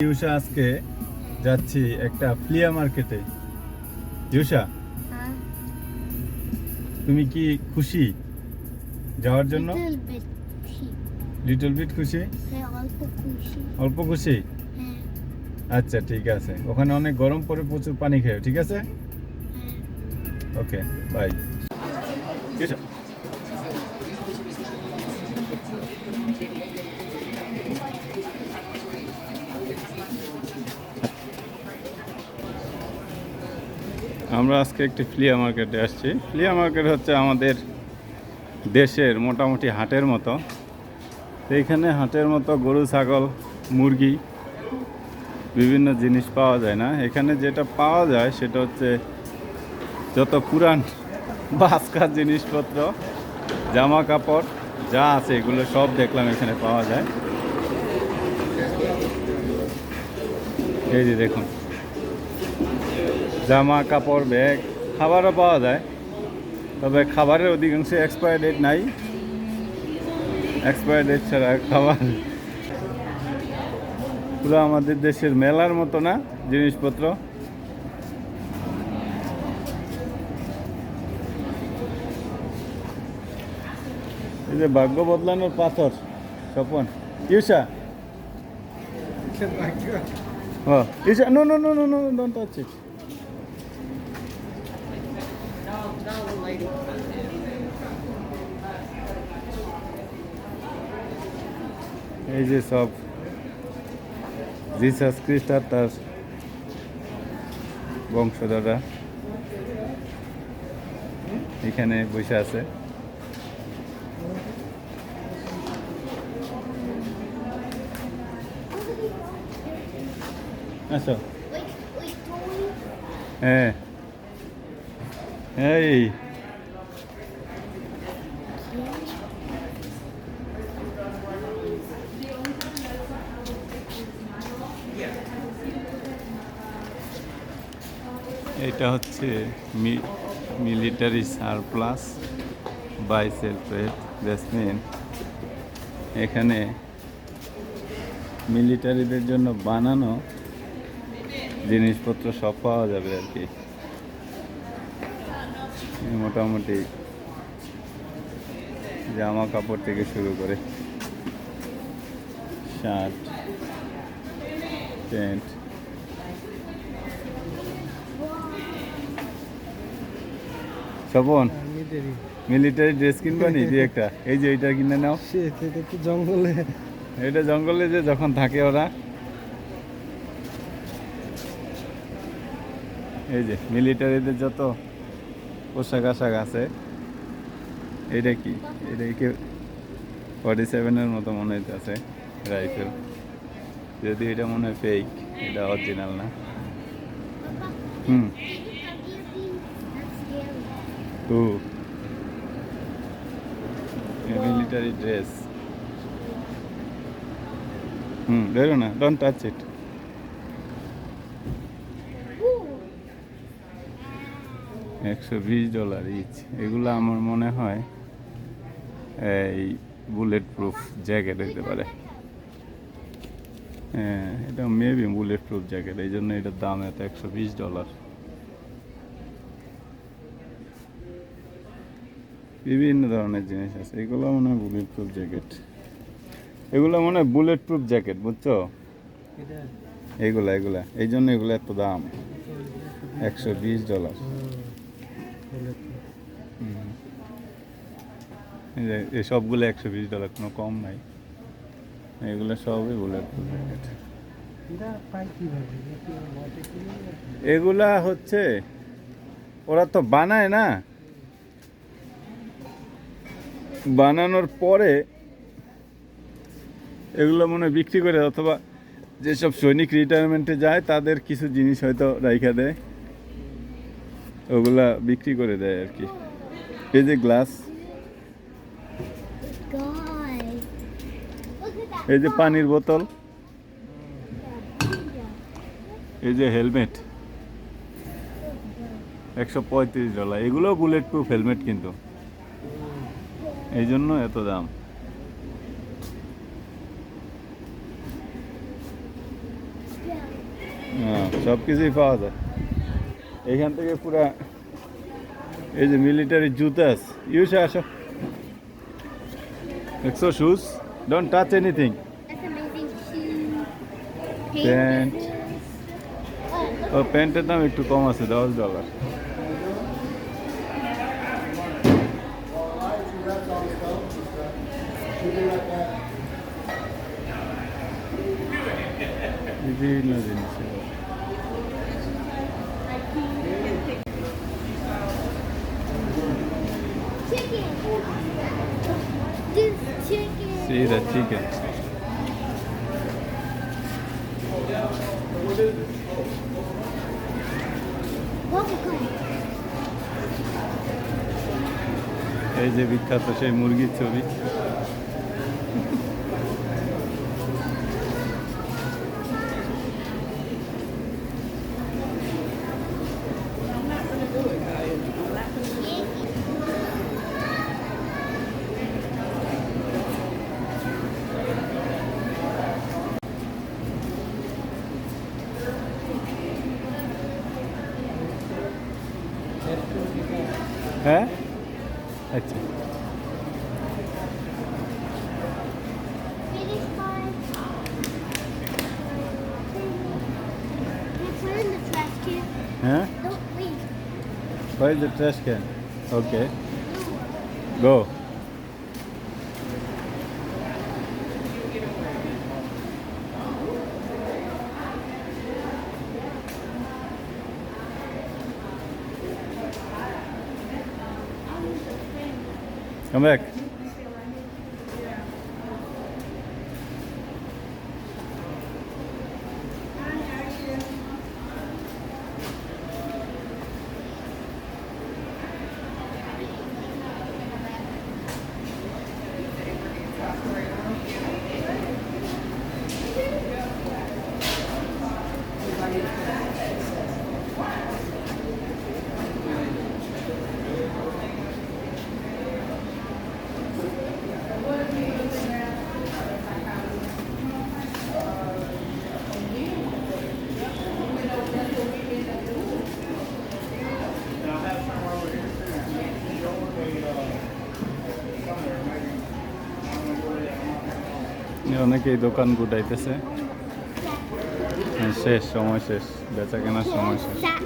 ইউষা আজকে যাচ্ছি একটা ফ্লিয়া মার্কেটে। ইউষা, তুমি কি খুশি যাওয়ার জন্য? লিটল বিট খুশি? অল্প খুশি? আচ্ছা ঠিক আছে, ওখানে অনেক গরম পড়ে, প্রচুর পানি খেয়ে, ঠিক আছে? ওকে, বাই। আমরা আজকে একটি ফ্লিয়া মার্কেটে আসছি। ফ্লিয়া মার্কেট হচ্ছে আমাদের দেশের মোটামুটি হাটের মতো। এইখানে হাটের মতো গরু, ছাগল, মুরগি বিভিন্ন জিনিস পাওয়া যায় না। এখানে যেটা পাওয়া যায় সেটা হচ্ছে যত পুরান বাসকার জিনিসপত্র, জামা কাপড় যা আছে এগুলো সব দেখলাম এখানে পাওয়া যায়। এই যে দেখুন, জামা কাপড়, ব্যাগ, খাবারও পাওয়া যায়, তবে খাবারের অধিকাংশ এক্সপায়ার ডেট নাই। এক্সপায়ার ডেট ছাড়া খাবার পুরো আমাদের দেশের মেলার মতো না জিনিসপত্র। এই যে ভাগ্য বদলানোর পাথর, Swapan. Yusha, Yusha, no no no no no, don't touch it. এই যে সব জিসাস খ্রিস্ট আর তার বংশধররা এখানে বসে আছে। আসো। হ্যাঁ, এই এটা হচ্ছে মিলিটারি সারপ্লাস বাই সেলফেড জেসমিন। এখানে মিলিটারিদের জন্য বানানো জিনিসপত্র সব পাওয়া যাবে আর কি। মোটামুটি জামা কাপড় থেকে শুরু করে shirt, pant. Swapan, military dress কিনবা নি দিয়ে একটা? এই যে এটা কিনে নাও। জঙ্গলে, এটা জঙ্গলে যে যখন থাকে ওরা। এই যে মিলিটারিদের যত পোশাক আশাক আছে। এটা কি? এটা কি 47-এর মতো মনে হইতেছে রাইফেল, যদি এটা মনে হয় ফেক, এটা অরিজিনাল না। ও মিলিটারি ড্রেস। বেরো না, ডোন্ট টাচ ইট। $120 ইচ। এগুলো আমার মনে হয় এই বুলেট প্রুফ জ্যাকেট হইতে পারে। হ্যাঁ, এটা মেবি বুলেট প্রুফ জ্যাকেট, এই জন্য এটার দাম এত, $120। বিভিন্ন ধরনের জিনিস আছে। এগুলো মনে হয় বুলেট প্রুফ জ্যাকেট, এগুলো মনে হয় বুলেট প্রুফ জ্যাকেট, বুঝছো? এগুলা এগুলা এই জন্য এগুলো এত দাম, $120। এই সবগুলো $120, কোনো কম নাই। এগুলো সবই বুলেট প্রুফ জ্যাকেট। এগুলা হচ্ছে ওরা তো বানায় না, বানানোর পরে এগুলো মনে হয় বিক্রি করে, অথবা যেসব সৈনিক রিটায়ারমেন্টে যায় তাদের কিছু জিনিস হয়তো রাইখা দেয়, ওগুলা বিক্রি করে দেয় আর কি। এই যে গ্লাস, এই যে পানির বোতল, এই যে হেলমেট, $135। এগুলো বুলেট প্রুফ হেলমেট, কিন্তু এই জন্য এত দাম। হ্যাঁ, সব কিছুই পাওয়া যায় এইখান থেকে পুরা। এই যে মিলিটারি জুতা আছে, ইউসে আসো, দেখছো shoes, don't touch anything. That's amazing shoe. Pant, Oh, ও প্যান্টের দাম একটু কম আছে, $10। বিভিন্ন জিনিস। chicken. Just chicken. See the chicken. Bubblegum. এই যে বিখ্যাত সেই মুরগির ছবি। হ্যাঁ, আচ্ছা। Finish mine. Put it in the trash can. হ্যাঁ, Don't leave. where is the trash can? Okay, go. Come back. অনেকেই দোকান গুটাইতেছে। শেষ, সময় শেষ, বেচা কেনার সময় শেষ। That